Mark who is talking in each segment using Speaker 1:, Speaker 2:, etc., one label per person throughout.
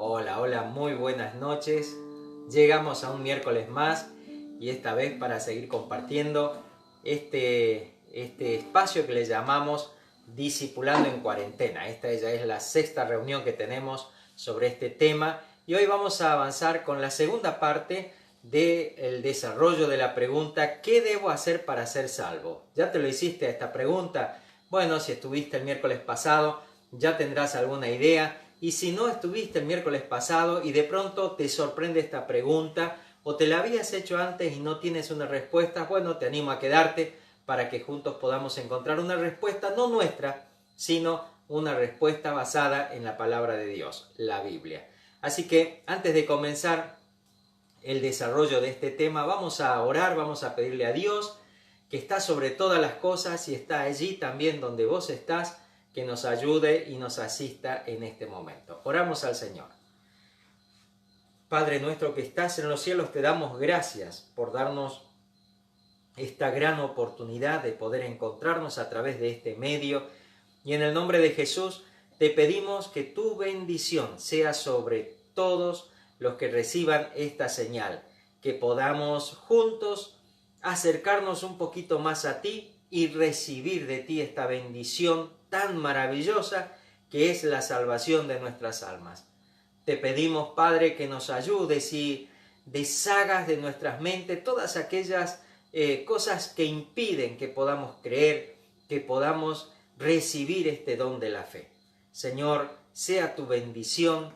Speaker 1: Hola, hola, muy buenas noches. Llegamos a un miércoles más y esta vez para seguir compartiendo este espacio que le llamamos Discipulando en Cuarentena. Esta ya es la sexta reunión que tenemos sobre este tema y hoy vamos a avanzar con la segunda parte del desarrollo de la pregunta ¿qué debo hacer para ser salvo? ¿Ya te lo hiciste a esta pregunta? Bueno, si estuviste el miércoles pasado ya tendrás alguna idea. Y si no estuviste el miércoles pasado y de pronto te sorprende esta pregunta o te la habías hecho antes y no tienes una respuesta, bueno, te animo a quedarte para que juntos podamos encontrar una respuesta no nuestra, sino una respuesta basada en la palabra de Dios, la Biblia. Así que antes de comenzar el desarrollo de este tema, vamos a orar, vamos a pedirle a Dios, que está sobre todas las cosas y está allí también donde vos estás, que nos ayude y nos asista en este momento. Oramos al Señor. Padre nuestro que estás en los cielos, te damos gracias por darnos esta gran oportunidad de poder encontrarnos a través de este medio. Y en el nombre de Jesús te pedimos que tu bendición sea sobre todos los que reciban esta señal, que podamos juntos acercarnos un poquito más a ti y recibir de ti esta bendición tan maravillosa que es la salvación de nuestras almas. Te pedimos, Padre, que nos ayudes y deshagas de nuestras mentes todas aquellas cosas que impiden que podamos creer, que podamos recibir este don de la fe. Señor, sea tu bendición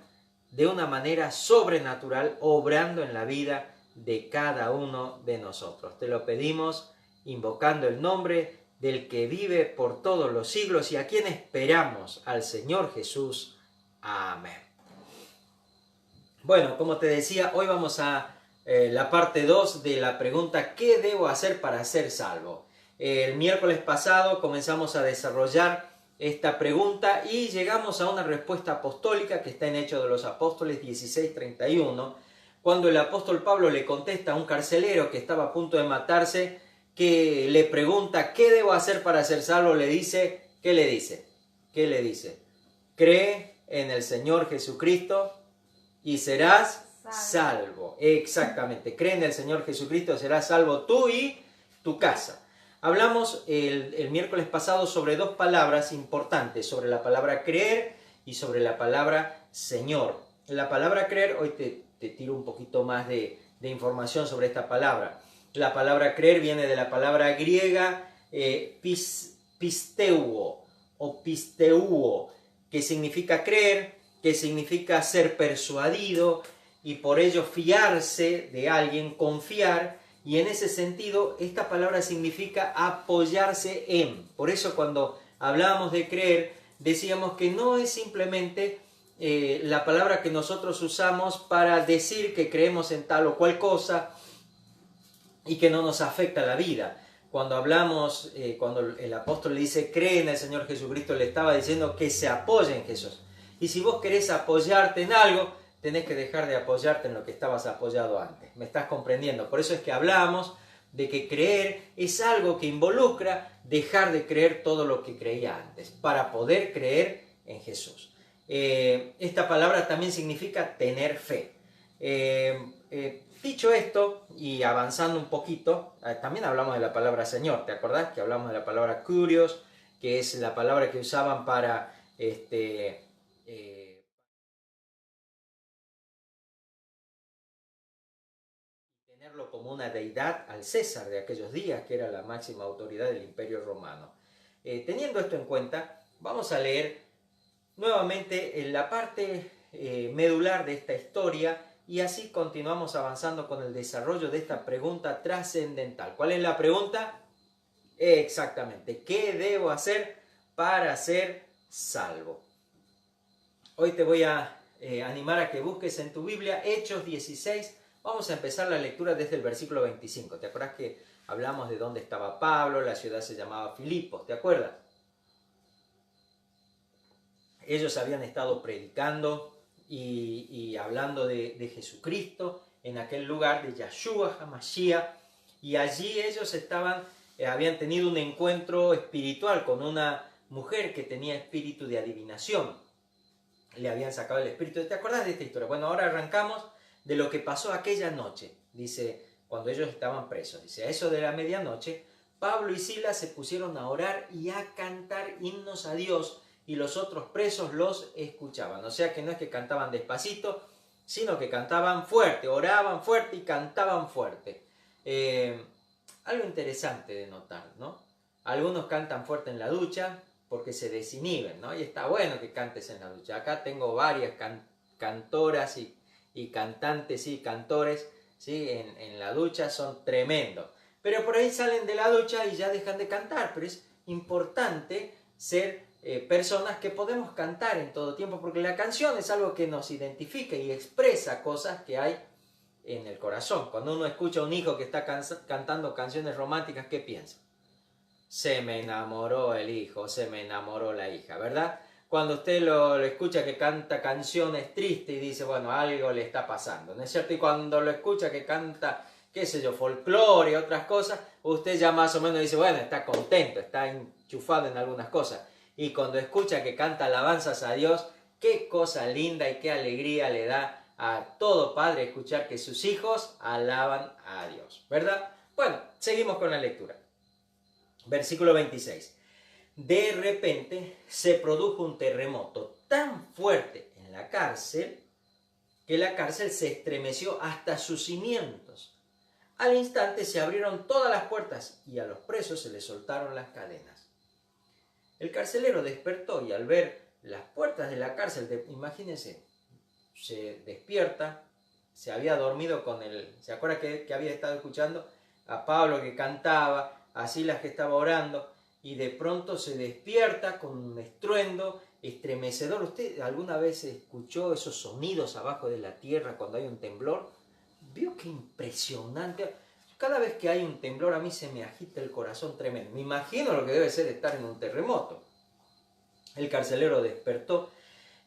Speaker 1: de una manera sobrenatural obrando en la vida de cada uno de nosotros. Te lo pedimos invocando el nombre del que vive por todos los siglos y a quien esperamos, al Señor Jesús. Amén. Bueno, como te decía, hoy vamos a la parte 2 de la pregunta ¿qué debo hacer para ser salvo? El miércoles pasado comenzamos a desarrollar esta pregunta y llegamos a una respuesta apostólica que está en Hechos de los Apóstoles 16:31, cuando el apóstol Pablo le contesta a un carcelero que estaba a punto de matarse, que le pregunta ¿qué debo hacer para ser salvo? Le dice, ¿qué le dice? ¿Qué le dice? Cree en el Señor Jesucristo y serás salvo. Exactamente, cree en el Señor Jesucristo, serás salvo tú y tu casa. Hablamos el miércoles pasado sobre dos palabras importantes, sobre la palabra creer y sobre la palabra Señor. La palabra creer, hoy te tiro un poquito más de información sobre esta palabra. La palabra creer viene de la palabra griega pisteuo o pisteuo, que significa creer, que significa ser persuadido y por ello fiarse de alguien, confiar. Y en ese sentido, esta palabra significa apoyarse en. Por eso cuando hablábamos de creer, decíamos que no es simplemente la palabra que nosotros usamos para decir que creemos en tal o cual cosa y que no nos afecta la vida. Cuando hablamos, cuando el apóstol le dice cree en el Señor Jesucristo, le estaba diciendo que se apoye en Jesús. Y si vos querés apoyarte en algo, tenés que dejar de apoyarte en lo que estabas apoyado antes. ¿Me estás comprendiendo? Por eso es que hablamos de que creer es algo que involucra dejar de creer todo lo que creía antes, para poder creer en Jesús. Esta palabra también significa tener fe. Dicho esto, y avanzando un poquito, también hablamos de la palabra Señor. ¿Te acordás que hablamos de la palabra Kurios, que es la palabra que usaban para tenerlo como una deidad al César de aquellos días, que era la máxima autoridad del Imperio Romano? Teniendo esto en cuenta, vamos a leer nuevamente en la parte medular de esta historia y así continuamos avanzando con el desarrollo de esta pregunta trascendental. ¿Cuál es la pregunta? Exactamente, ¿qué debo hacer para ser salvo? Hoy te voy a animar a que busques en tu Biblia Hechos 16. Vamos a empezar la lectura desde el versículo 25. ¿Te acuerdas que hablamos de dónde estaba Pablo? La ciudad se llamaba Filipos, ¿te acuerdas? Ellos habían estado predicando y hablando de Jesucristo en aquel lugar de Yahshua HaMashiach, y allí ellos habían tenido un encuentro espiritual con una mujer que tenía espíritu de adivinación. le habían sacado el espíritu. ¿Te acuerdas de esta historia? Bueno, ahora arrancamos de lo que pasó aquella noche. Dice, cuando ellos estaban presos. Dice, a eso de la medianoche, Pablo y Silas se pusieron a orar y a cantar himnos a Dios, y los otros presos los escuchaban. O sea que no es que cantaban despacito, sino que cantaban fuerte, oraban fuerte y cantaban fuerte. Algo interesante de notar, ¿no? Algunos cantan fuerte en la ducha porque se desinhiben, ¿no? Y está bueno que cantes en la ducha. Acá tengo varias cantoras y cantantes y cantores, ¿sí? En la ducha son tremendos. Pero por ahí salen de la ducha y ya dejan de cantar. Pero es importante ser personas que podemos cantar en todo tiempo, porque la canción es algo que nos identifica y expresa cosas que hay en el corazón. Cuando uno escucha a un hijo que está cantando canciones románticas, ¿qué piensa? Se me enamoró el hijo, se me enamoró la hija, ¿verdad? Cuando usted lo escucha que canta canciones tristes y dice, bueno, algo le está pasando, ¿no es cierto? Y cuando lo escucha que canta, qué sé yo, folclore y otras cosas, usted ya más o menos dice, bueno, está contento, está enchufado en algunas cosas. Y cuando escucha que canta alabanzas a Dios, qué cosa linda y qué alegría le da a todo padre escuchar que sus hijos alaban a Dios, ¿verdad? Bueno, seguimos con la lectura. Versículo 26. De repente se produjo un terremoto tan fuerte en la cárcel que la cárcel se estremeció hasta sus cimientos. Al instante se abrieron todas las puertas y a los presos se les soltaron las cadenas. El carcelero despertó y al ver las puertas de la cárcel, imagínense, se despierta, se había dormido con ¿se acuerda que había estado escuchando a Pablo que cantaba, a Silas que estaba orando, y de pronto se despierta con un estruendo estremecedor? ¿Usted alguna vez escuchó esos sonidos abajo de la tierra cuando hay un temblor? ¿Vio qué impresionante? Cada vez que hay un temblor a mí se me agita el corazón tremendo. Me imagino lo que debe ser estar en un terremoto. El carcelero despertó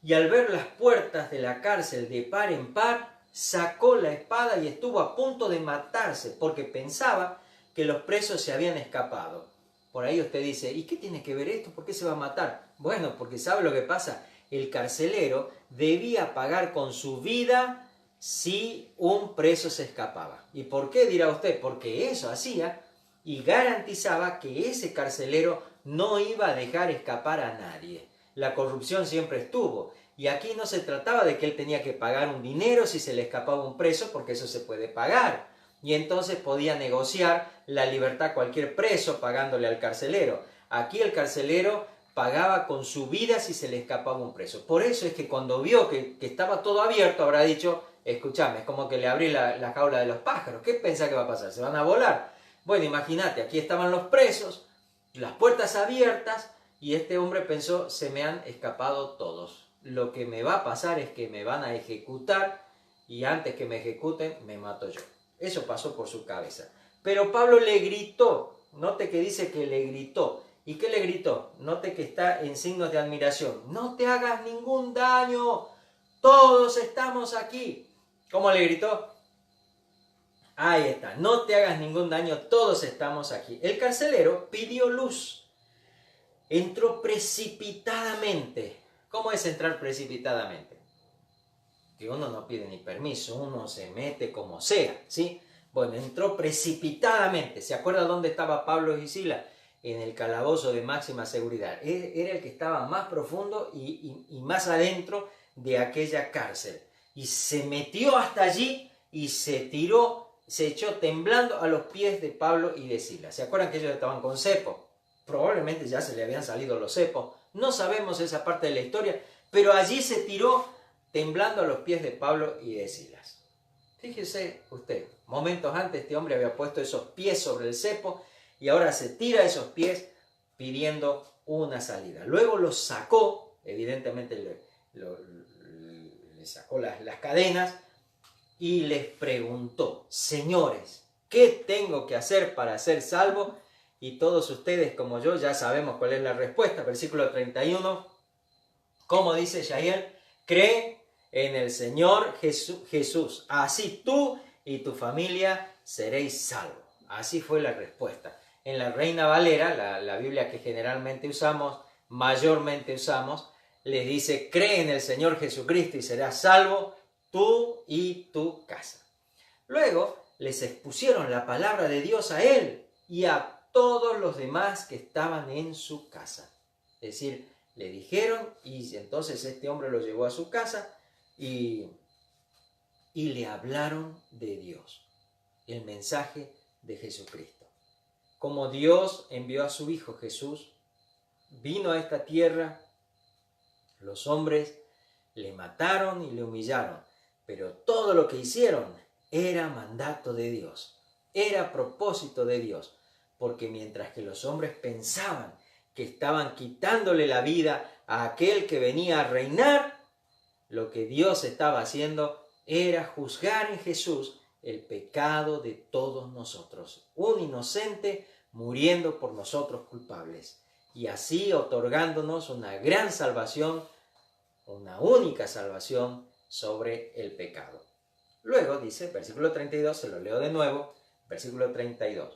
Speaker 1: y al ver las puertas de la cárcel de par en par, sacó la espada y estuvo a punto de matarse porque pensaba que los presos se habían escapado. Por ahí usted dice, ¿y qué tiene que ver esto? ¿Por qué se va a matar? Bueno, porque ¿sabe lo que pasa? El carcelero debía pagar con su vida si un preso se escapaba. ¿Y por qué, dirá usted? Porque eso hacía y garantizaba que ese carcelero no iba a dejar escapar a nadie. La corrupción siempre estuvo, y aquí no se trataba de que él tenía que pagar un dinero si se le escapaba un preso, porque eso se puede pagar, y entonces podía negociar la libertad cualquier preso pagándole al carcelero. Aquí el carcelero pagaba con su vida si se le escapaba un preso. Por eso es que cuando vio que estaba todo abierto, habrá dicho, escuchame, es como que le abrí la jaula de los pájaros. ¿Qué pensás que va a pasar? ¿Se van a volar? Bueno, imagínate, aquí estaban los presos, las puertas abiertas, y este hombre pensó, se me han escapado todos. Lo que me va a pasar es que me van a ejecutar, y antes que me ejecuten, me mato yo. Eso pasó por su cabeza. Pero Pablo le gritó, note que dice que le gritó. ¿Y qué le gritó? Note que está en signos de admiración. No te hagas ningún daño, todos estamos aquí. ¿Cómo le gritó? Ahí está, no te hagas ningún daño, todos estamos aquí. El carcelero pidió luz, entró precipitadamente. ¿Cómo es entrar precipitadamente? Que uno no pide ni permiso, uno se mete como sea, ¿sí? Bueno, entró precipitadamente. ¿Se acuerda dónde estaba Pablo y Silas? En el calabozo de máxima seguridad. Era el que estaba más profundo y más adentro de aquella cárcel. Y se metió hasta allí y se tiró, se echó temblando a los pies de Pablo y de Silas. ¿Se acuerdan que ellos estaban con cepo? Probablemente ya se le habían salido los cepos. No sabemos esa parte de la historia, pero allí se tiró temblando a los pies de Pablo y de Silas. Fíjese usted, momentos antes este hombre había puesto esos pies sobre el cepo y ahora se tira esos pies pidiendo una salida. Luego los sacó, evidentemente le sacó las cadenas y les preguntó, señores, ¿qué tengo que hacer para ser salvo? Y todos ustedes, como yo, ya sabemos cuál es la respuesta. Versículo 31, ¿cómo dice Yael? Cree en el Señor Jesús. Así tú y tu familia seréis salvos. Así fue la respuesta. En la Reina Valera, la Biblia que generalmente usamos, mayormente usamos, les dice, cree en el Señor Jesucristo y serás salvo tú y tu casa. Luego les expusieron la palabra de Dios a él y a todos los demás que estaban en su casa. Es decir, le dijeron y entonces este hombre lo llevó a su casa y le hablaron de Dios, el mensaje de Jesucristo. Como Dios envió a su Hijo Jesús, vino a esta tierra, los hombres le mataron y le humillaron, pero todo lo que hicieron era mandato de Dios, era propósito de Dios, porque mientras que los hombres pensaban que estaban quitándole la vida a aquel que venía a reinar, lo que Dios estaba haciendo era juzgar en Jesús el pecado de todos nosotros, un inocente muriendo por nosotros culpables, y así otorgándonos una gran salvación, una única salvación sobre el pecado. Luego dice, versículo 32, se lo leo de nuevo, versículo 32.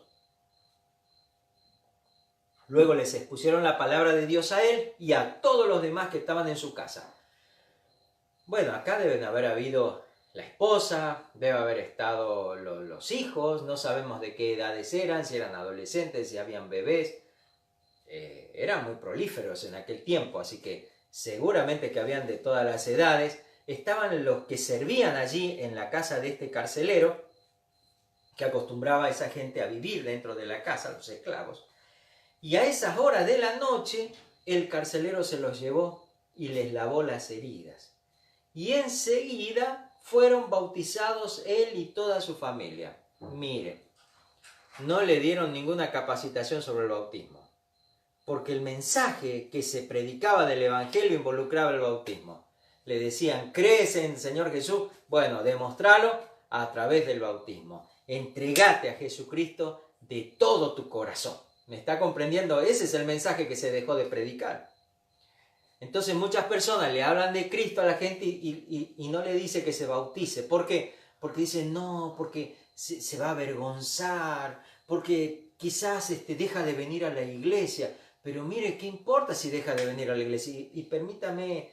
Speaker 1: Luego les expusieron la palabra de Dios a él y a todos los demás que estaban en su casa. Bueno, acá deben haber habido la esposa, debe haber estado los hijos, no sabemos de qué edades eran, si eran adolescentes, si habían bebés. Eran muy prolíferos en aquel tiempo, así que seguramente que habían de todas las edades. Estaban los que servían allí en la casa de este carcelero, que acostumbraba a esa gente a vivir dentro de la casa, los esclavos. Y a esas horas de la noche, el carcelero se los llevó y les lavó las heridas. Y enseguida fueron bautizados él y toda su familia. Mire, no le dieron ninguna capacitación sobre el bautismo, porque el mensaje que se predicaba del Evangelio involucraba el bautismo. Le decían, ¿crees en el Señor Jesús? Bueno, demostralo a través del bautismo. Entregate a Jesucristo de todo tu corazón. ¿Me está comprendiendo? Ese es el mensaje que se dejó de predicar. Entonces muchas personas le hablan de Cristo a la gente y no le dice que se bautice. ¿Por qué? Porque dicen, no, porque se va a avergonzar, porque quizás deja de venir a la iglesia. Pero mire, ¿qué importa si deja de venir a la iglesia? Y permítame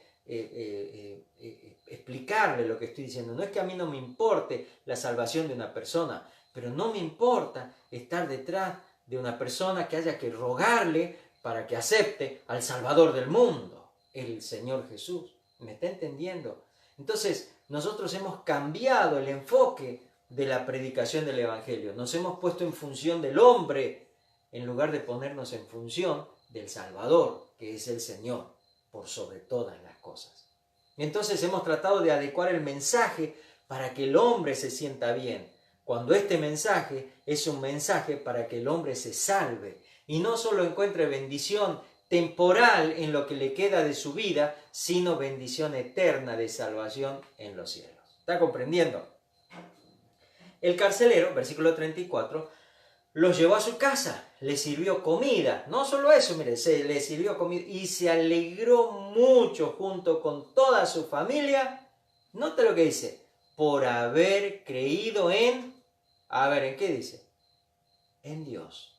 Speaker 1: explicarle lo que estoy diciendo. No es que a mí no me importe la salvación de una persona, pero no me importa estar detrás de una persona que haya que rogarle para que acepte al Salvador del mundo, el Señor Jesús. ¿Me está entendiendo? Entonces, nosotros hemos cambiado el enfoque de la predicación del Evangelio. Nos hemos puesto en función del hombre en lugar de ponernos en función del Salvador, que es el Señor, por sobre todas las cosas. Entonces hemos tratado de adecuar el mensaje para que el hombre se sienta bien, cuando este mensaje es un mensaje para que el hombre se salve y no solo encuentre bendición temporal en lo que le queda de su vida, sino bendición eterna de salvación en los cielos. ¿Está comprendiendo? El carcelero, versículo 34, los llevó a su casa, le sirvió comida. No solo eso, mire, le sirvió comida y se alegró mucho junto con toda su familia. Note lo que dice, por haber creído en... A ver, ¿en qué dice? En Dios.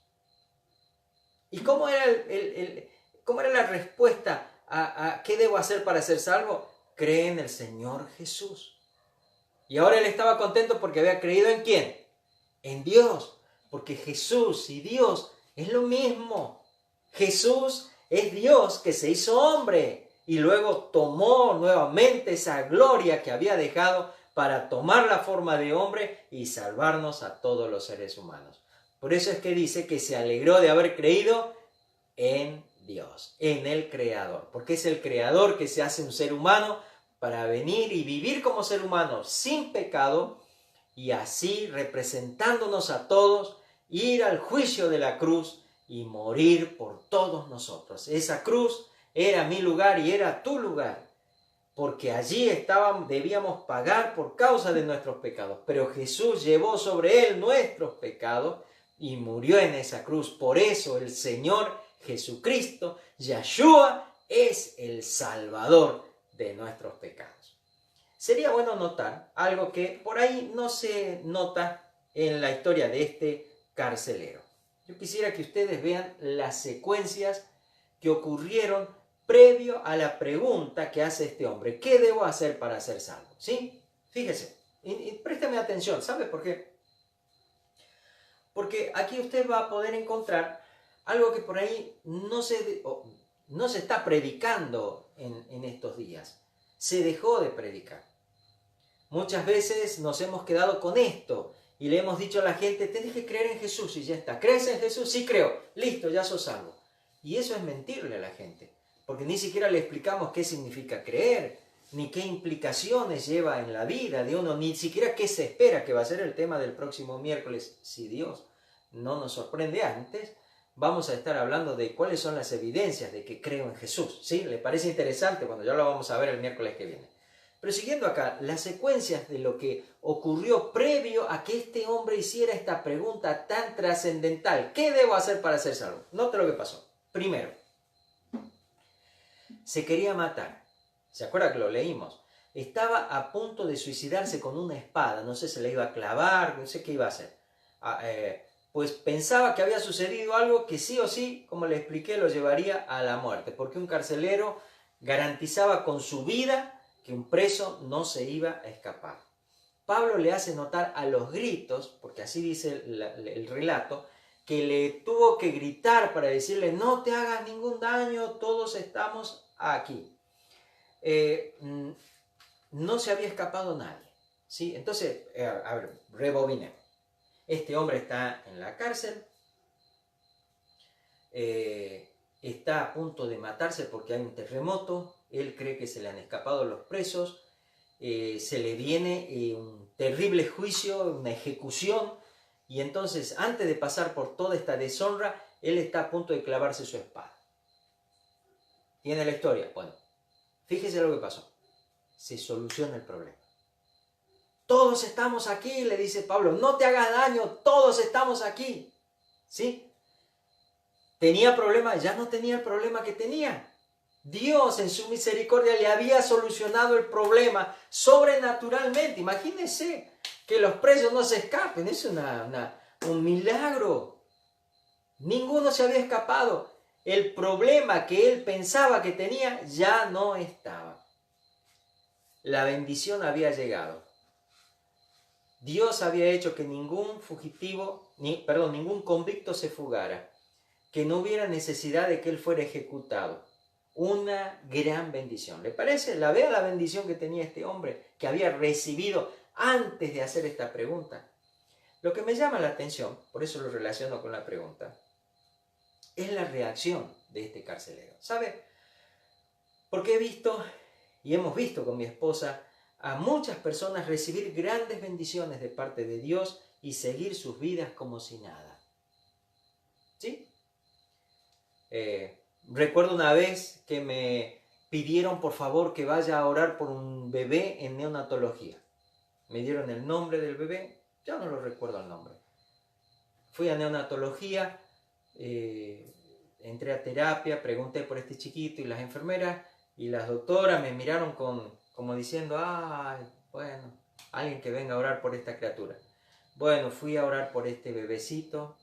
Speaker 1: ¿Y cómo era, cómo era la respuesta a qué debo hacer para ser salvo? Cree en el Señor Jesús. Y ahora él estaba contento porque había creído ¿en quién? En Dios. Porque Jesús y Dios es lo mismo. Jesús es Dios que se hizo hombre y luego tomó nuevamente esa gloria que había dejado para tomar la forma de hombre y salvarnos a todos los seres humanos. Por eso es que dice que se alegró de haber creído en Dios, en el Creador, porque es el Creador que se hace un ser humano para venir y vivir como ser humano sin pecado y así representándonos a todos, ir al juicio de la cruz y morir por todos nosotros. Esa cruz era mi lugar y era tu lugar, porque allí debíamos pagar por causa de nuestros pecados. Pero Jesús llevó sobre él nuestros pecados y murió en esa cruz. Por eso el Señor Jesucristo, Yahshua, es el Salvador de nuestros pecados. Sería bueno notar algo que por ahí no se nota en la historia de este carcelero. Yo quisiera que ustedes vean las secuencias que ocurrieron previo a la pregunta que hace este hombre. ¿Qué debo hacer para ser salvo? ¿Sí? Fíjese, y préstame atención. ¿Sabe por qué? Porque aquí usted va a poder encontrar algo que por ahí no se está predicando en estos días. Se dejó de predicar. Muchas veces nos hemos quedado con esto y le hemos dicho a la gente, tenés que creer en Jesús y ya está. ¿Crees en Jesús? Sí creo. Listo, ya sos salvo. Y eso es mentirle a la gente, porque ni siquiera le explicamos qué significa creer, ni qué implicaciones lleva en la vida de uno, ni siquiera qué se espera, que va a ser el tema del próximo miércoles, si Dios no nos sorprende antes. Vamos a estar hablando de cuáles son las evidencias de que creo en Jesús. ¿Sí? ¿Le parece interesante? Bueno, ya lo vamos a ver el miércoles que viene. Pero siguiendo acá, las secuencias de lo que ocurrió previo a que este hombre hiciera esta pregunta tan trascendental. ¿Qué debo hacer para ser salvo? Note lo que pasó. Primero, se quería matar. ¿Se acuerda que lo leímos? Estaba a punto de suicidarse con una espada. No sé, se le iba a clavar, no sé qué iba a hacer. Pues pensaba que había sucedido algo que sí o sí, como le expliqué, lo llevaría a la muerte. Porque un carcelero garantizaba con su vida que un preso no se iba a escapar. Pablo le hace notar a los gritos, porque así dice el relato, que le tuvo que gritar para decirle, no te hagas ningún daño, todos estamos aquí. No se había escapado nadie. ¿Sí? Entonces, a ver, rebobinemos. Este hombre está en la cárcel, está a punto de matarse porque hay un terremoto, él cree que se le han escapado los presos, se le viene un terrible juicio, una ejecución, y entonces antes de pasar por toda esta deshonra, él está a punto de clavarse su espada. ¿Tiene la historia? Bueno, fíjese lo que pasó. Se soluciona el problema. Todos estamos aquí, le dice Pablo, no te hagas daño, todos estamos aquí. ¿Sí? ¿Tenía problema? Ya no tenía el problema que tenía. Dios en su misericordia le había solucionado el problema sobrenaturalmente. Imagínense que los presos no se escapen. Es un milagro. Ninguno se había escapado. El problema que él pensaba que tenía ya no estaba. La bendición había llegado. Dios había hecho que ningún convicto se fugara, que no hubiera necesidad de que él fuera ejecutado. Una gran bendición. ¿Le parece? Vea la bendición que tenía este hombre, que había recibido antes de hacer esta pregunta. Lo que me llama la atención, por eso lo relaciono con la pregunta, es la reacción de este carcelero. ¿Sabe? Porque he visto, y hemos visto con mi esposa, a muchas personas recibir grandes bendiciones de parte de Dios y seguir sus vidas como si nada. ¿Sí? Recuerdo una vez que me pidieron por favor que vaya a orar por un bebé en neonatología. Me dieron el nombre del bebé, ya no lo recuerdo el nombre. Fui a neonatología, entré a terapia, pregunté por este chiquito y las enfermeras y las doctoras me miraron como diciendo, ay, bueno, alguien que venga a orar por esta criatura. Bueno, fui a orar por este bebecito,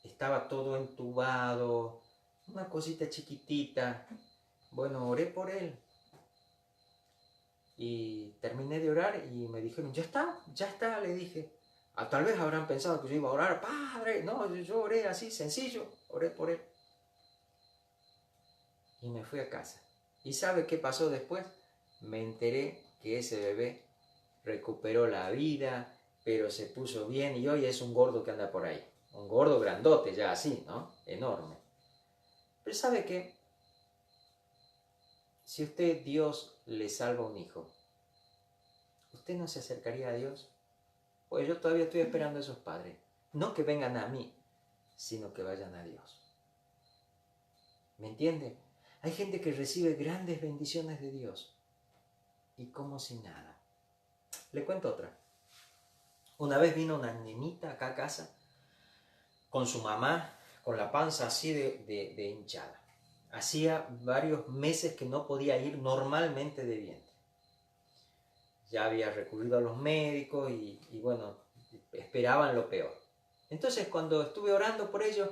Speaker 1: estaba todo entubado, una cosita chiquitita. Bueno, oré por él. Y terminé de orar y me dijeron, ya está, le dije. Tal vez habrán pensado que yo iba a orar, Padre. No, yo oré así, sencillo, oré por él. Y me fui a casa. ¿Y sabe qué pasó después? Me enteré que ese bebé recuperó la vida, pero se puso bien y hoy es un gordo que anda por ahí. Un gordo grandote, ya así, ¿no? Enorme. Pero ¿sabe qué? Si Dios le salva un hijo, ¿usted no se acercaría a Dios? Pues yo todavía estoy esperando a esos padres. No que vengan a mí, sino que vayan a Dios. ¿Me entiende? Hay gente que recibe grandes bendiciones de Dios y como si nada. Le cuento otra. Una vez vino una nenita acá a casa con su mamá, con la panza así de hinchada. Hacía varios meses que no podía ir normalmente de vientre. Ya había recurrido a los médicos y bueno, esperaban lo peor. Entonces cuando estuve orando por ellos,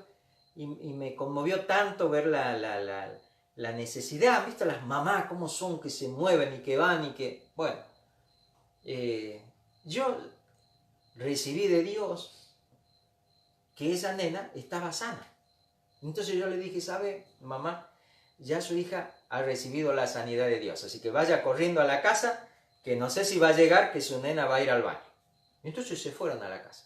Speaker 1: y me conmovió tanto ver la necesidad. ¿Han visto las mamás cómo son, que se mueven y que van y que... Bueno, yo recibí de Dios que esa nena estaba sana. Entonces yo le dije, ¿sabe, mamá? Ya su hija ha recibido la sanidad de Dios, así que vaya corriendo a la casa, que no sé si va a llegar, que su nena va a ir al baño. Entonces se fueron a la casa.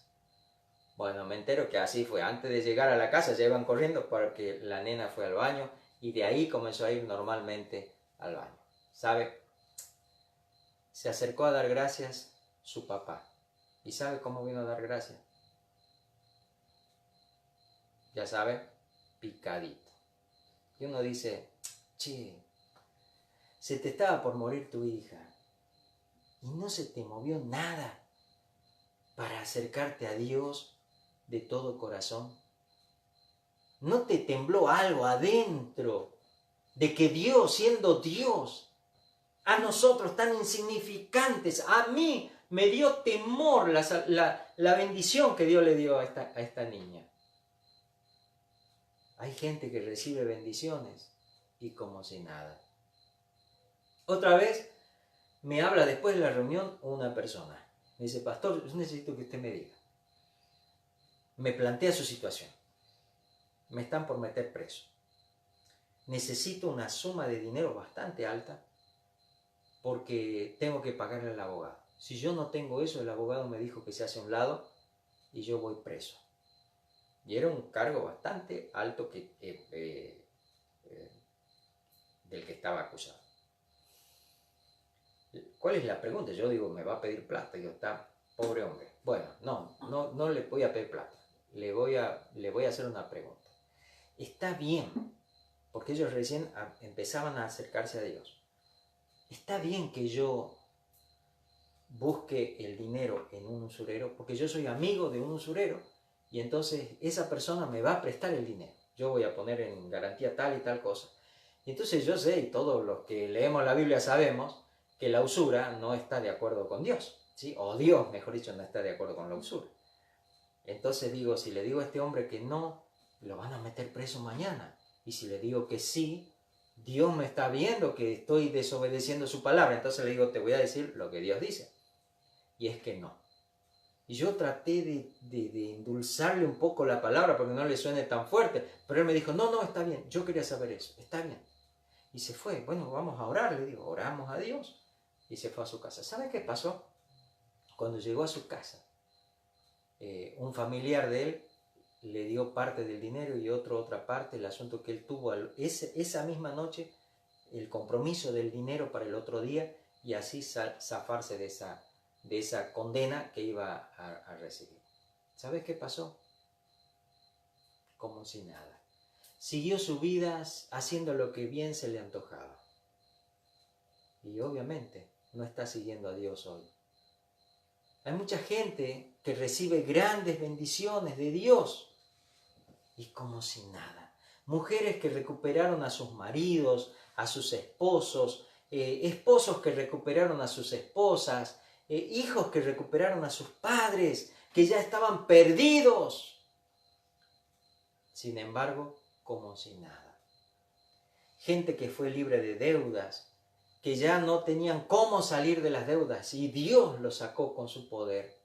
Speaker 1: Bueno, me entero que así fue. Antes de llegar a la casa ya iban corriendo porque la nena fue al baño y de ahí comenzó a ir normalmente al baño. ¿Sabe? Se acercó a dar gracias su papá. ¿Y sabe cómo vino a dar gracias? Ya sabe, picadito. Y uno dice, che, se te estaba por morir tu hija y no se te movió nada para acercarte a Dios de todo corazón. ¿No te tembló algo adentro de que Dios, siendo Dios, a nosotros tan insignificantes, a mí me dio temor la bendición que Dios le dio a esta niña? Hay gente que recibe bendiciones y como si nada. Otra vez me habla después de la reunión una persona. Me dice, pastor, yo necesito que usted me diga. Me plantea su situación. Me están por meter preso. Necesito una suma de dinero bastante alta porque tengo que pagarle al abogado. Si yo no tengo eso, el abogado me dijo que se hace a un lado y yo voy preso. Y era un cargo bastante alto del que estaba acusado. ¿Cuál es la pregunta? Yo digo, me va a pedir plata. Yo, está, pobre hombre. Bueno, no le voy a pedir plata. Le voy a hacer una pregunta. Está bien, porque ellos recién empezaban a acercarse a Dios. Está bien que yo busque el dinero en un usurero, porque yo soy amigo de un usurero, y entonces esa persona me va a prestar el dinero. Yo voy a poner en garantía tal y tal cosa. Y entonces yo sé, y todos los que leemos la Biblia sabemos, que la usura no está de acuerdo con Dios, ¿sí? O Dios, mejor dicho, no está de acuerdo con la usura. Entonces digo, si le digo a este hombre que no, lo van a meter preso mañana. Y si le digo que sí, Dios me está viendo que estoy desobedeciendo su palabra. Entonces le digo, te voy a decir lo que Dios dice. Y es que no. Y yo traté de endulzarle un poco la palabra porque no le suene tan fuerte. Pero él me dijo, no, está bien. Yo quería saber eso. Está bien. Y se fue. Bueno, vamos a orar. Le digo, oramos a Dios. Y se fue a su casa. ¿Sabe qué pasó? Cuando llegó a su casa, un familiar de él le dio parte del dinero y otra parte. El asunto que él tuvo esa misma noche, el compromiso del dinero para el otro día y así zafarse de esa condena que iba a recibir. ¿Sabes qué pasó? Como si nada. Siguió su vida haciendo lo que bien se le antojaba. Y obviamente no está siguiendo a Dios hoy. Hay mucha gente que recibe grandes bendiciones de Dios y como si nada. Mujeres que recuperaron a sus maridos, a sus esposos, esposos que recuperaron a sus esposas, hijos que recuperaron a sus padres, que ya estaban perdidos. Sin embargo, como si nada. Gente que fue libre de deudas, que ya no tenían cómo salir de las deudas y Dios los sacó con su poder.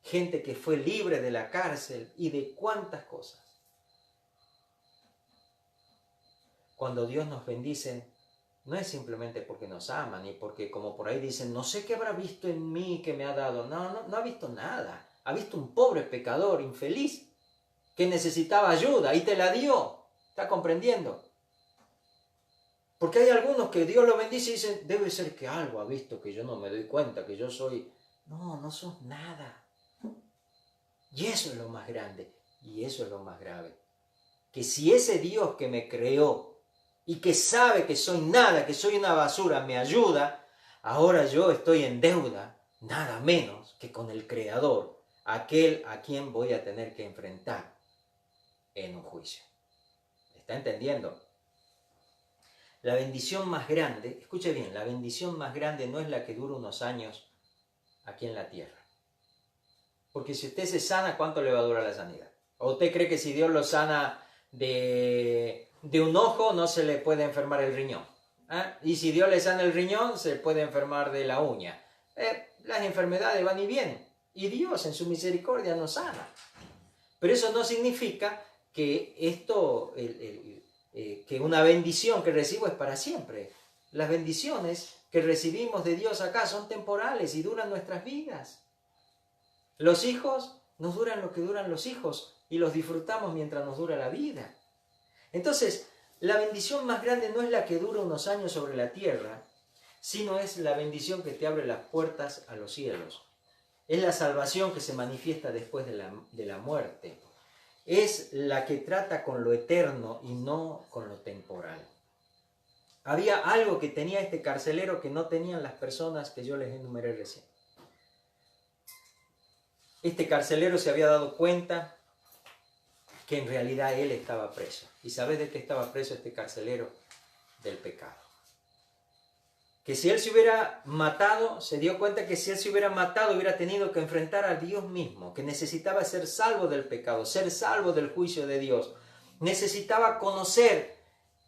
Speaker 1: Gente que fue libre de la cárcel y de cuántas cosas. Cuando Dios nos bendice, no es simplemente porque nos ama, ni porque como por ahí dicen, no sé qué habrá visto en mí que me ha dado. No ha visto nada. Ha visto un pobre pecador, infeliz, que necesitaba ayuda y te la dio. ¿Está comprendiendo? Porque hay algunos que Dios lo bendice y dicen, debe ser que algo ha visto que yo no me doy cuenta, que yo soy... No sos nada. Y eso es lo más grande, y eso es lo más grave. Que si ese Dios que me creó y que sabe que soy nada, que soy una basura, me ayuda, ahora yo estoy en deuda, nada menos que con el Creador, aquel a quien voy a tener que enfrentar en un juicio. ¿Está entendiendo? La bendición más grande, escuche bien, la bendición más grande no es la que dura unos años aquí en la tierra. Porque si usted se sana, ¿cuánto le va a durar la sanidad? ¿O usted cree que si Dios lo sana de un ojo, no se le puede enfermar el riñón? Y si Dios le sana el riñón, se puede enfermar de la uña. Las enfermedades van y vienen. Y Dios en su misericordia nos sana. Pero eso no significa que que una bendición que recibo es para siempre. Las bendiciones que recibimos de Dios acá son temporales y duran nuestras vidas. Los hijos nos duran lo que duran los hijos y los disfrutamos mientras nos dura la vida. Entonces, la bendición más grande no es la que dura unos años sobre la tierra, sino es la bendición que te abre las puertas a los cielos. Es la salvación que se manifiesta después de la muerte. Es la que trata con lo eterno y no con lo temporal. Había algo que tenía este carcelero que no tenían las personas que yo les enumeré recién. Este carcelero se había dado cuenta que en realidad él estaba preso. ¿Y sabes de qué estaba preso este carcelero? Del pecado. Que si él se hubiera matado, se dio cuenta que si él se hubiera matado hubiera tenido que enfrentar a Dios mismo, que necesitaba ser salvo del pecado, ser salvo del juicio de Dios. Necesitaba conocer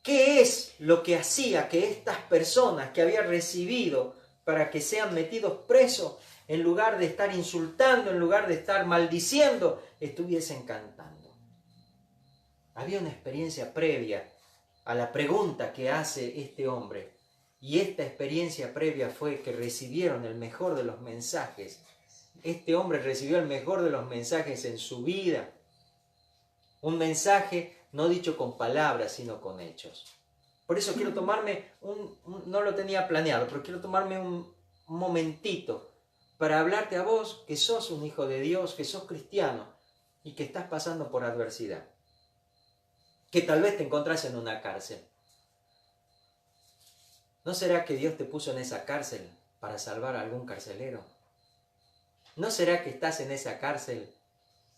Speaker 1: qué es lo que hacía que estas personas que había recibido para que sean metidos presos, en lugar de estar insultando, en lugar de estar maldiciendo, estuviesen cantando. Había una experiencia previa a la pregunta que hace este hombre. Y esta experiencia previa fue que recibieron el mejor de los mensajes. Este hombre recibió el mejor de los mensajes en su vida. Un mensaje no dicho con palabras, sino con hechos. Por eso quiero tomarme no lo tenía planeado, pero quiero tomarme un momentito para hablarte a vos que sos un hijo de Dios, que sos cristiano y que estás pasando por adversidad. Que tal vez te encontrás en una cárcel. ¿No será que Dios te puso en esa cárcel para salvar a algún carcelero? ¿No será que estás en esa cárcel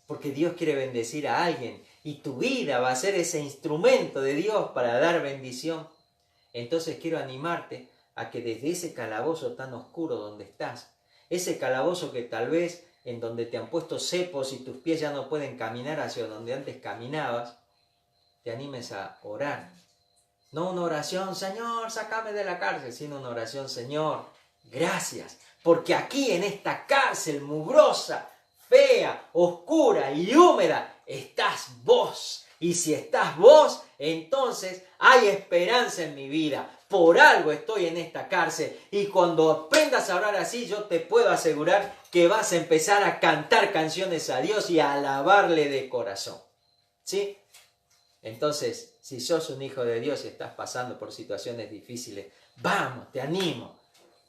Speaker 1: porque Dios quiere bendecir a alguien y tu vida va a ser ese instrumento de Dios para dar bendición? Entonces quiero animarte a que desde ese calabozo tan oscuro donde estás, ese calabozo que tal vez en donde te han puesto cepos y tus pies ya no pueden caminar hacia donde antes caminabas, te animes a orar. No una oración, Señor, sácame de la cárcel, sino una oración, Señor, gracias, porque aquí en esta cárcel mugrosa, fea, oscura y húmeda, estás vos. Y si estás vos, entonces hay esperanza en mi vida. Por algo estoy en esta cárcel. Y cuando aprendas a orar así, yo te puedo asegurar que vas a empezar a cantar canciones a Dios y a alabarle de corazón. ¿Sí? Entonces, si sos un hijo de Dios y estás pasando por situaciones difíciles, vamos, te animo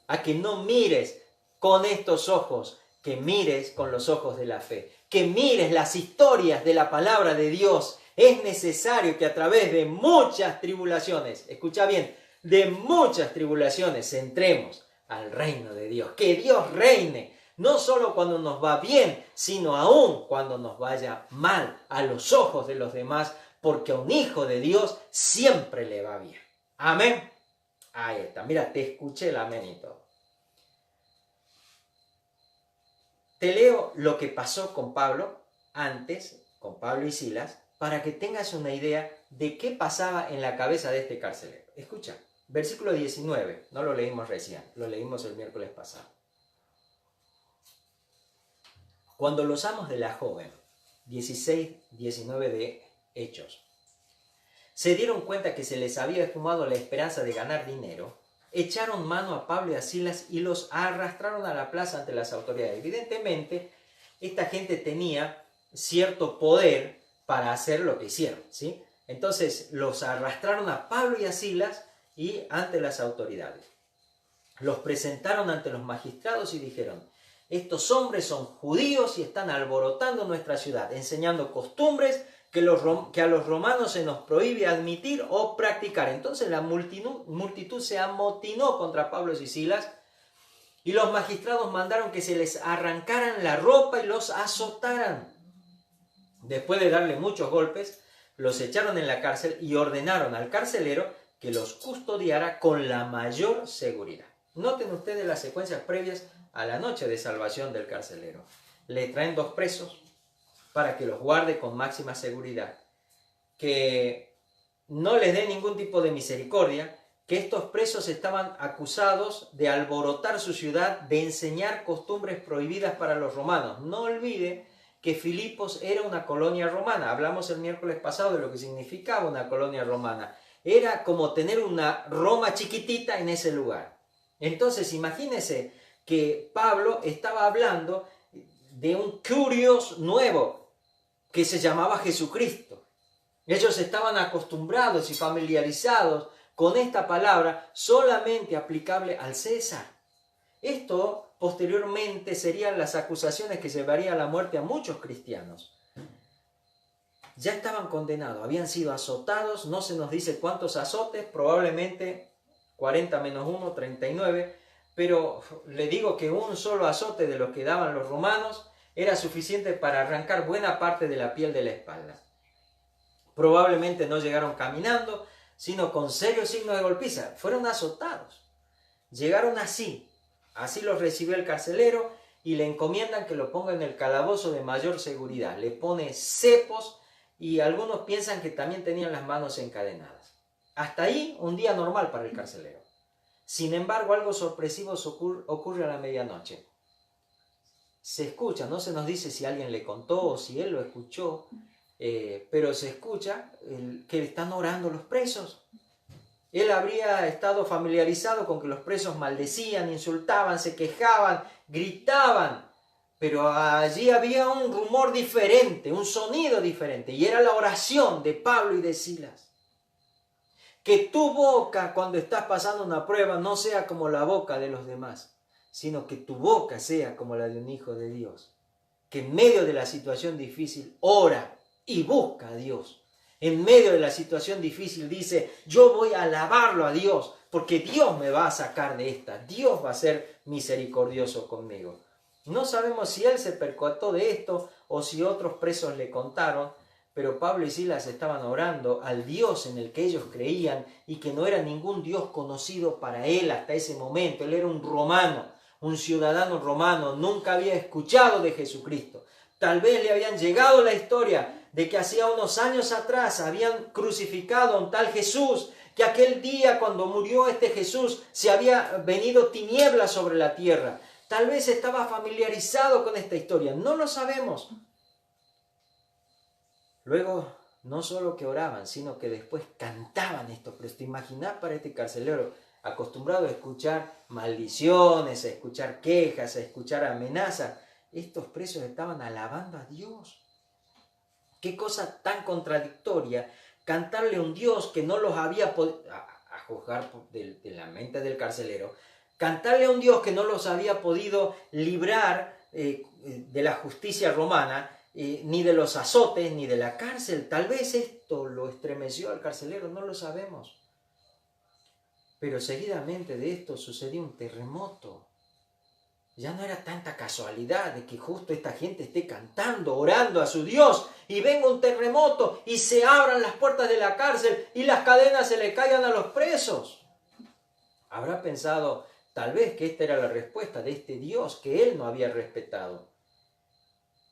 Speaker 1: a que no mires con estos ojos, que mires con los ojos de la fe, que mires las historias de la palabra de Dios. Es necesario que a través de muchas tribulaciones, escucha bien, de muchas tribulaciones entremos al reino de Dios. Que Dios reine, no solo cuando nos va bien, sino aún cuando nos vaya mal a los ojos de los demás, porque a un hijo de Dios siempre le va bien. Amén. Ahí está. Mira, te escuché el amén y todo. Te leo lo que pasó con Pablo antes, con Pablo y Silas, para que tengas una idea de qué pasaba en la cabeza de este carcelero. Escucha, versículo 19, no lo leímos recién, lo leímos el miércoles pasado. Cuando los amos de la joven, 16-19 de Hechos, se dieron cuenta que se les había esfumado la esperanza de ganar dinero, echaron mano a Pablo y a Silas y los arrastraron a la plaza ante las autoridades. Evidentemente, esta gente tenía cierto poder para hacer lo que hicieron, ¿sí? Entonces, los arrastraron a Pablo y a Silas y ante las autoridades. Los presentaron ante los magistrados y dijeron: estos hombres son judíos y están alborotando nuestra ciudad, enseñando costumbres que a los romanos se nos prohíbe admitir o practicar. Entonces la multitud se amotinó contra Pablo y Silas y los magistrados mandaron que se les arrancaran la ropa y los azotaran. Después de darle muchos golpes, los echaron en la cárcel y ordenaron al carcelero que los custodiara con la mayor seguridad. Noten ustedes las secuencias previas a la noche de salvación del carcelero. Le traen 2 presos, para que los guarde con máxima seguridad, que no les dé ningún tipo de misericordia, que estos presos estaban acusados de alborotar su ciudad, de enseñar costumbres prohibidas para los romanos. No olvide que Filipos era una colonia romana. Hablamos el miércoles pasado de lo que significaba una colonia romana. Era como tener una Roma chiquitita en ese lugar. Entonces, imagínense que Pablo estaba hablando de un curios nuevo que se llamaba Jesucristo. Ellos estaban acostumbrados y familiarizados con esta palabra solamente aplicable al César. Esto posteriormente serían las acusaciones que llevarían a la muerte a muchos cristianos. Ya estaban condenados, habían sido azotados, no se nos dice cuántos azotes, probablemente 40 menos 1, 39, pero le digo que un solo azote de los que daban los romanos era suficiente para arrancar buena parte de la piel de la espalda. Probablemente no llegaron caminando, sino con serios signos de golpiza. Fueron azotados. Llegaron así los recibió el carcelero y le encomiendan que lo ponga en el calabozo de mayor seguridad. Le pone cepos y algunos piensan que también tenían las manos encadenadas. Hasta ahí un día normal para el carcelero. Sin embargo, algo sorpresivo ocurre a la medianoche. Se escucha, no se nos dice si alguien le contó o si él lo escuchó, pero se escucha que están orando los presos. Él habría estado familiarizado con que los presos maldecían, insultaban, se quejaban, gritaban, pero allí había un rumor diferente, un sonido diferente, y era la oración de Pablo y de Silas. Que tu boca, cuando estás pasando una prueba, no sea como la boca de los demás, sino que tu boca sea como la de un hijo de Dios, que en medio de la situación difícil ora y busca a Dios. En medio de la situación difícil dice, yo voy a alabarlo a Dios, porque Dios me va a sacar de esta, Dios va a ser misericordioso conmigo. No sabemos si él se percató de esto o si otros presos le contaron, pero Pablo y Silas estaban orando al Dios en el que ellos creían y que no era ningún Dios conocido para él hasta ese momento. Él era un romano, un ciudadano romano, nunca había escuchado de Jesucristo. Tal vez le habían llegado la historia de que hacía unos años atrás habían crucificado a un tal Jesús, que aquel día cuando murió este Jesús se había venido tinieblas sobre la tierra. Tal vez estaba familiarizado con esta historia, no lo sabemos. Luego, no solo que oraban, sino que después cantaban esto. Pero te imaginas para este carcelero, acostumbrado a escuchar maldiciones, a escuchar quejas, a escuchar amenazas, estos presos estaban alabando a Dios. Qué cosa tan contradictoria cantarle a un Dios que no los había podido, a juzgar de la mente del carcelero, cantarle a un Dios que no los había podido librar de la justicia romana, ni de los azotes, ni de la cárcel. Tal vez esto lo estremeció al carcelero, no lo sabemos. Pero seguidamente de esto sucedió un terremoto. Ya no era tanta casualidad de que justo esta gente esté cantando, orando a su Dios, y venga un terremoto y se abran las puertas de la cárcel y las cadenas se le caigan a los presos. Habrá pensado tal vez que esta era la respuesta de este Dios que él no había respetado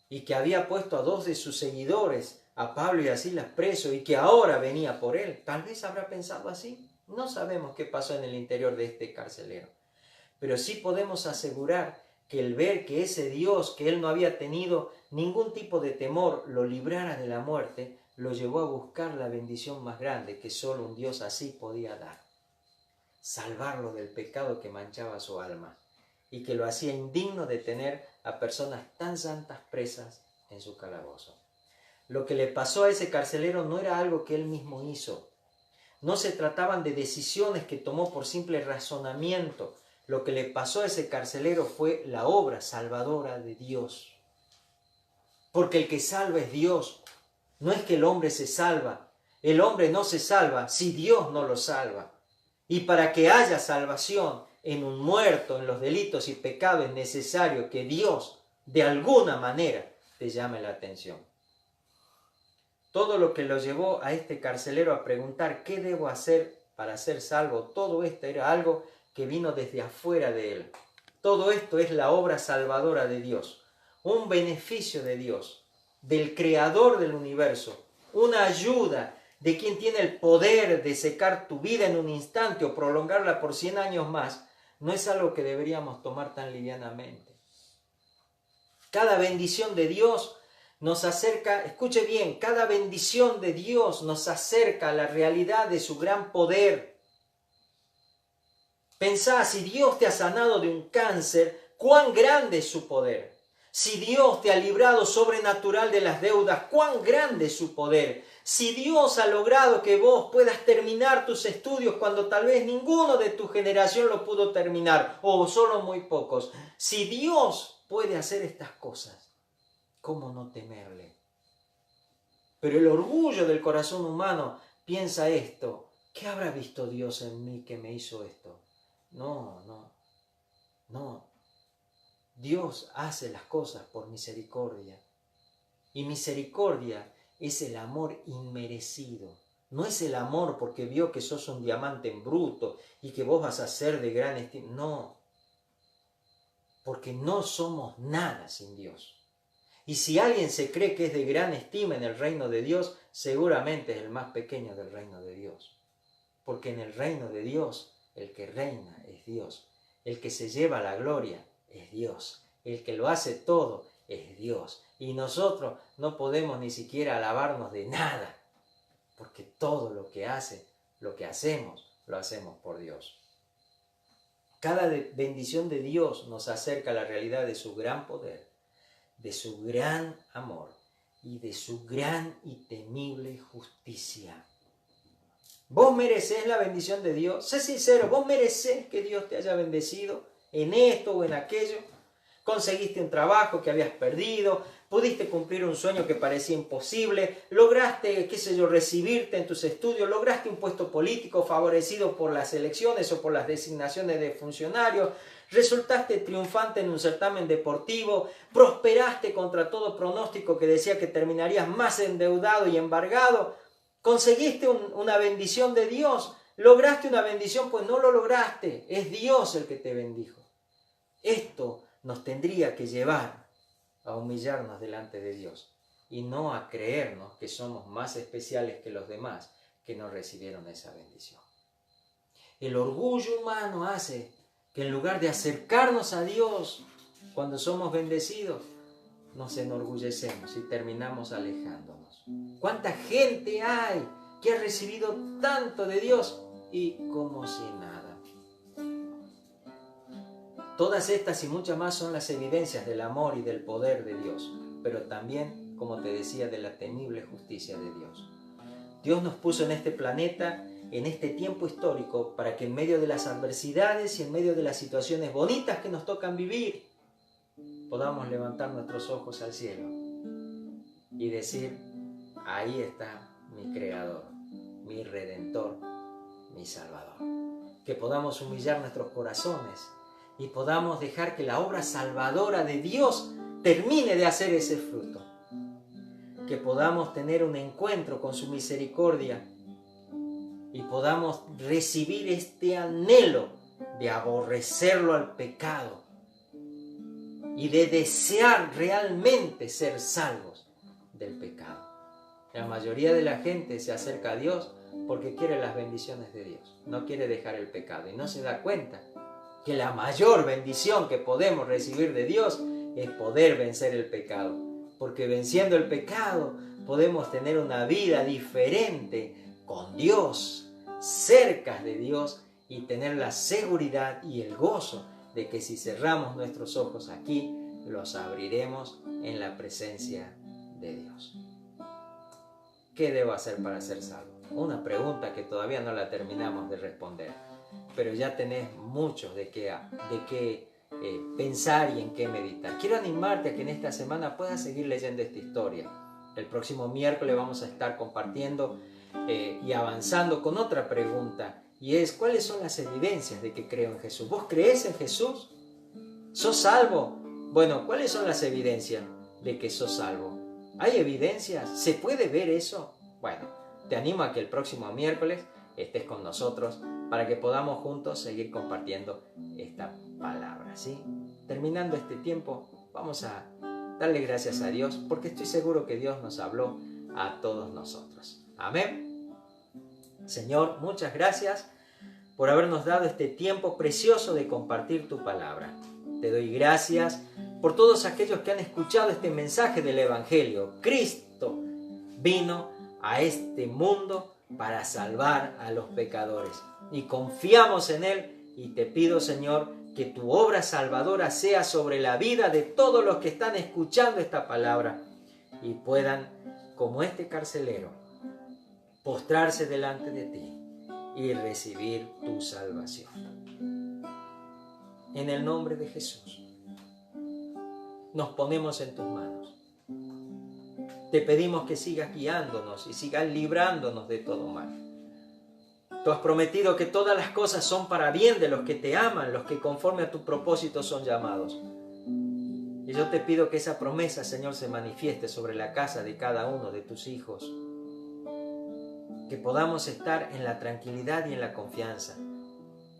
Speaker 1: y que había puesto a 2 de sus seguidores, a Pablo y a Silas, presos, y que ahora venía por él. Tal vez habrá pensado así. No sabemos qué pasó en el interior de este carcelero. Pero sí podemos asegurar que el ver que ese Dios que él no había tenido ningún tipo de temor lo librara de la muerte, lo llevó a buscar la bendición más grande que solo un Dios así podía dar. Salvarlo del pecado que manchaba su alma y que lo hacía indigno de tener a personas tan santas presas en su calabozo. Lo que le pasó a ese carcelero no era algo que él mismo hizo. No se trataban de decisiones que tomó por simple razonamiento. Lo que le pasó a ese carcelero fue la obra salvadora de Dios. Porque el que salva es Dios. No es que el hombre se salva. El hombre no se salva si Dios no lo salva. Y para que haya salvación en un muerto, en los delitos y pecados, es necesario que Dios, de alguna manera, te llame la atención. Todo lo que lo llevó a este carcelero a preguntar ¿qué debo hacer para ser salvo? Todo esto era algo que vino desde afuera de él. Todo esto es la obra salvadora de Dios, un beneficio de Dios. del Creador del universo, una ayuda de quien tiene el poder de secar tu vida en un instante o prolongarla por 100 años más, no es algo que deberíamos tomar tan livianamente. Cada bendición de Dios nos acerca, escuche bien, cada bendición de Dios nos acerca a la realidad de su gran poder. Pensá, si Dios te ha sanado de un cáncer, cuán grande es su poder. Si Dios te ha librado sobrenatural de las deudas, cuán grande es su poder. Si Dios ha logrado que vos puedas terminar tus estudios cuando tal vez ninguno de tu generación lo pudo terminar, o solo muy pocos. Si Dios puede hacer estas cosas, ¿cómo no temerle? Pero el orgullo del corazón humano piensa esto: ¿qué habrá visto Dios en mí que me hizo esto? No. Dios hace las cosas por misericordia. Y misericordia es el amor inmerecido. No es el amor porque vio que sos un diamante en bruto y que vos vas a ser de gran estima. No. Porque no somos nada sin Dios. Y si alguien se cree que es de gran estima en el reino de Dios, seguramente es el más pequeño del reino de Dios. Porque en el reino de Dios, el que reina es Dios. El que se lleva la gloria es Dios. El que lo hace todo es Dios. Y nosotros no podemos ni siquiera alabarnos de nada, porque todo lo que hacemos, lo hacemos por Dios. Cada bendición de Dios nos acerca a la realidad de su gran poder, de su gran amor y de su gran y temible justicia. ¿Vos merecés la bendición de Dios? Sé sincero, ¿vos merecés que Dios te haya bendecido en esto o en aquello? Conseguiste un trabajo que habías perdido, pudiste cumplir un sueño que parecía imposible, lograste, recibirte en tus estudios, lograste un puesto político favorecido por las elecciones o por las designaciones de funcionarios, resultaste triunfante en un certamen deportivo, prosperaste contra todo pronóstico que decía que terminarías más endeudado y embargado, conseguiste una bendición de Dios, lograste una bendición, pues no lo lograste, es Dios el que te bendijo. Esto nos tendría que llevar a humillarnos delante de Dios y no a creernos que somos más especiales que los demás que no recibieron esa bendición. El orgullo humano hace que en lugar de acercarnos a Dios cuando somos bendecidos, nos enorgullecemos y terminamos alejándonos. ¿Cuánta gente hay que ha recibido tanto de Dios y como si nada? Todas estas y muchas más son las evidencias del amor y del poder de Dios, pero también, como te decía, de la temible justicia de Dios. Dios nos puso en este planeta, en este tiempo histórico, para que en medio de las adversidades y en medio de las situaciones bonitas que nos tocan vivir, podamos levantar nuestros ojos al cielo y decir: ahí está mi Creador, mi Redentor, mi Salvador. Que podamos humillar nuestros corazones y podamos dejar que la obra salvadora de Dios termine de hacer ese fruto. Que podamos tener un encuentro con su misericordia y podamos recibir este anhelo de aborrecerlo al pecado y de desear realmente ser salvos del pecado. La mayoría de la gente se acerca a Dios porque quiere las bendiciones de Dios, no quiere dejar el pecado y no se da cuenta que la mayor bendición que podemos recibir de Dios es poder vencer el pecado, porque venciendo el pecado podemos tener una vida diferente con Dios, cerca de Dios, y tener la seguridad y el gozo de que si cerramos nuestros ojos aquí, los abriremos en la presencia de Dios. ¿Qué debo hacer para ser salvo? Una pregunta que todavía no la terminamos de responder, pero ya tenés mucho de qué pensar y en qué meditar. Quiero animarte a que en esta semana puedas seguir leyendo esta historia. El próximo miércoles vamos a estar compartiendo y avanzando con otra pregunta, y es: ¿cuáles son las evidencias de que creo en Jesús? ¿Vos creés en Jesús? ¿Sos salvo? Bueno, ¿cuáles son las evidencias de que sos salvo? ¿Hay evidencias? ¿Se puede ver eso? Bueno, te animo a que el próximo miércoles estés con nosotros para que podamos juntos seguir compartiendo esta palabra, ¿sí? Terminando este tiempo, vamos a Dale gracias a Dios, porque estoy seguro que Dios nos habló a todos nosotros. Amén. Señor, muchas gracias por habernos dado este tiempo precioso de compartir tu palabra. Te doy gracias por todos aquellos que han escuchado este mensaje del Evangelio. Cristo vino a este mundo para salvar a los pecadores. Y confiamos en Él y te pido, Señor, que tu obra salvadora sea sobre la vida de todos los que están escuchando esta palabra y puedan, como este carcelero, postrarse delante de ti y recibir tu salvación. En el nombre de Jesús, nos ponemos en tus manos. Te pedimos que sigas guiándonos y sigas librándonos de todo mal. Tú has prometido que todas las cosas son para bien de los que te aman, los que conforme a tu propósito son llamados. Y yo te pido que esa promesa, Señor, se manifieste sobre la casa de cada uno de tus hijos. Que podamos estar en la tranquilidad y en la confianza.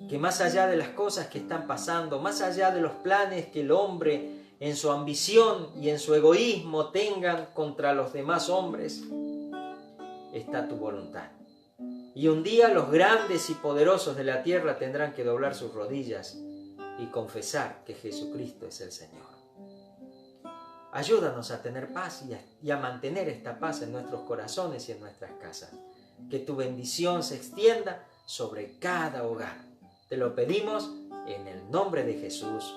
Speaker 1: Que más allá de las cosas que están pasando, más allá de los planes que el hombre en su ambición y en su egoísmo tengan contra los demás hombres, está tu voluntad. Y un día los grandes y poderosos de la tierra tendrán que doblar sus rodillas y confesar que Jesucristo es el Señor. Ayúdanos a tener paz y a mantener esta paz en nuestros corazones y en nuestras casas. Que tu bendición se extienda sobre cada hogar. Te lo pedimos en el nombre de Jesús.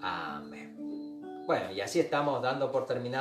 Speaker 1: Amén. Bueno, y así estamos dando por terminado